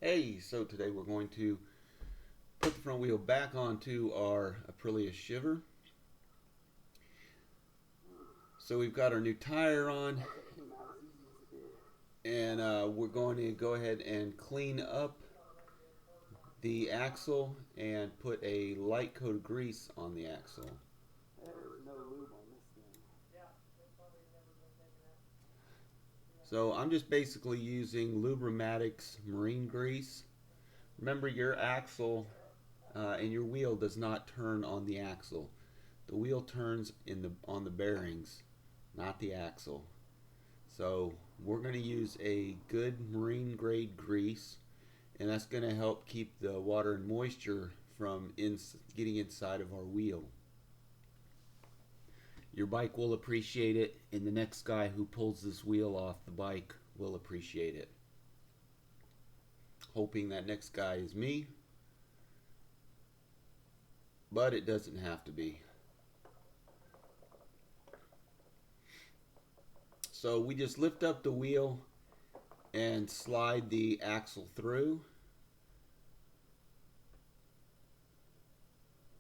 Hey, so today we're going to put the front wheel back onto our Aprilia Shiver. So we've got our new tire on, and we're going to go ahead and clean up the axle and put a light coat of grease on the axle. There's no lube on this thing. So I'm just basically using Lubramatics marine grease. Remember, your axle and your wheel does not turn on the axle. The wheel turns on the bearings, not the axle. So we're going to use a good marine grade grease, and that's going to help keep the water and moisture from getting inside of our wheel. Your bike will appreciate it, and the next guy who pulls this wheel off the bike will appreciate it. Hoping that next guy is me, but it doesn't have to be. So we just lift up the wheel and slide the axle through.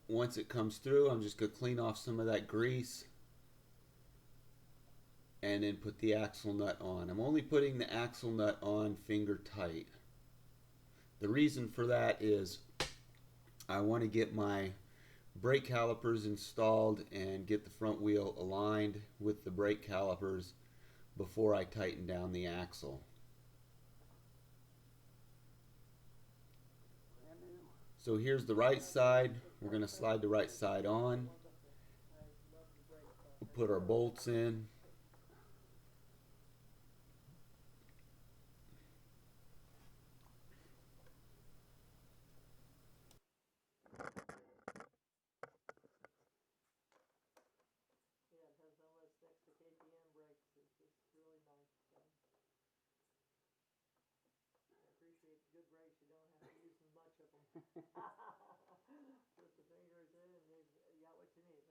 Once it comes through, I'm just going to clean off some of that grease and then put the axle nut on. I'm only putting the axle nut on finger tight. The reason for that is I want to get my brake calipers installed and get the front wheel aligned with the brake calipers before I tighten down the axle. So here's the right side. We're going to slide the right side on. We'll put our bolts in. Yeah, it has almost extra KTM brakes. It's just really nice. I appreciate the good brakes. You don't have to use much of them. Put the fingers in and you got what you need.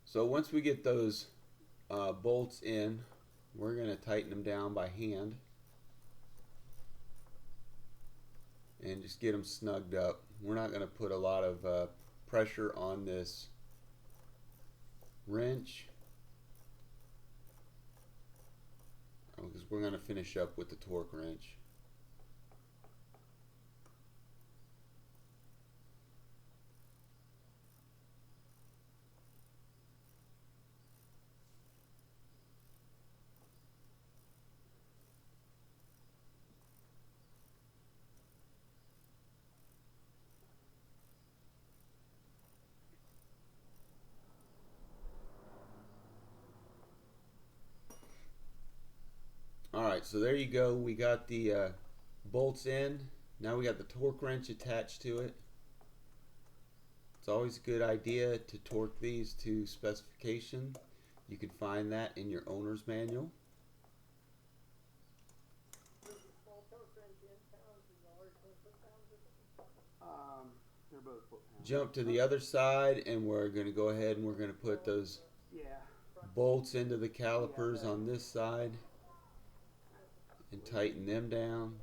So once we get those bolts in, we're going to tighten them down by hand and just get them snugged up. We're not going to put a lot of pressure on this wrench because we're going to finish up with the torque wrench. Alright, so there you go. We got the bolts in. Now we got the torque wrench attached to it. It's always a good idea to torque these to specification. You can find that in your owner's manual. They're both foot pounds. Jump to the other side, and we're going to go ahead and we're going to put those bolts into the calipers on this side and tighten them down.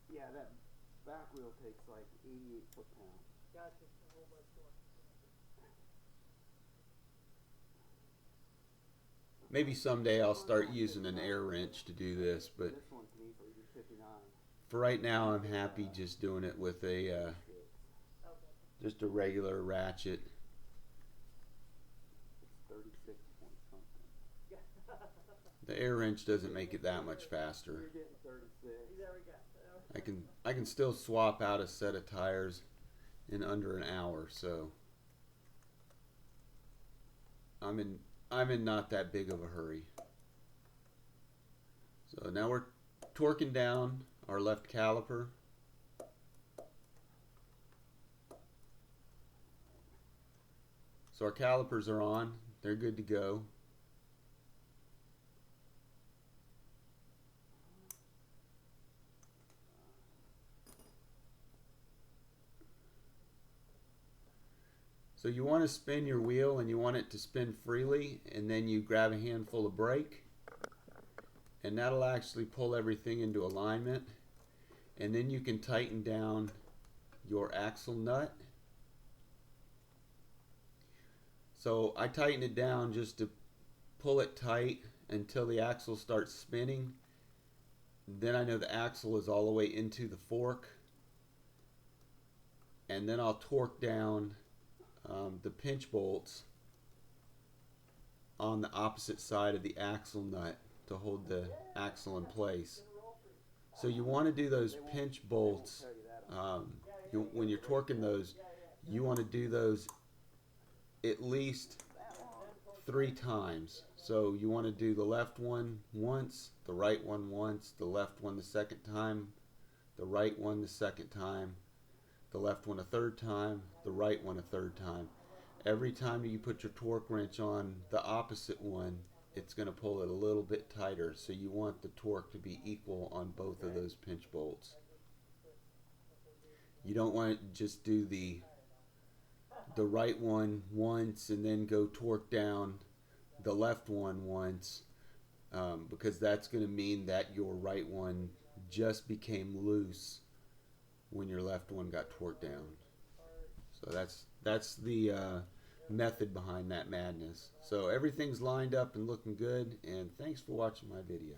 Yeah, that back wheel takes like 88 foot-pounds. Gotcha. A whole bunch more. Maybe someday I'll start using an air wrench to do this, but This one can easily do 59. for right now I'm happy just doing it with a just a regular ratchet. It's 36 point something. The air wrench doesn't make it that much faster. You're getting 36. There we go. I can still swap out a set of tires in under an hour, so I'm in not that big of a hurry. So now we're torquing down our left caliper. So our calipers are on. They're good to go. So you want to spin your wheel and you want it to spin freely, and then you grab a handful of brake, and that'll actually pull everything into alignment. And then you can tighten down your axle nut. So I tighten it down just to pull it tight until the axle starts spinning. Then I know the axle is all the way into the fork, and then I'll torque down the pinch bolts on the opposite side of the axle nut to hold the axle in place. So you want to do those pinch bolts when you're torquing those. You want to do those at least 3 times. So you want to do the left one once, the right one once, the left one the second time, the right one the second time, the left one a third time, the right one a third time. Every time you put your torque wrench on the opposite one, it's going to pull it a little bit tighter. So you want the torque to be equal on both of those pinch bolts. You don't want to just do the right one once and then go torque down the left one once, because that's going to mean that your right one just became loose when your left one got torqued down. So that's the method behind that madness. So everything's lined up and looking good, and thanks for watching my video.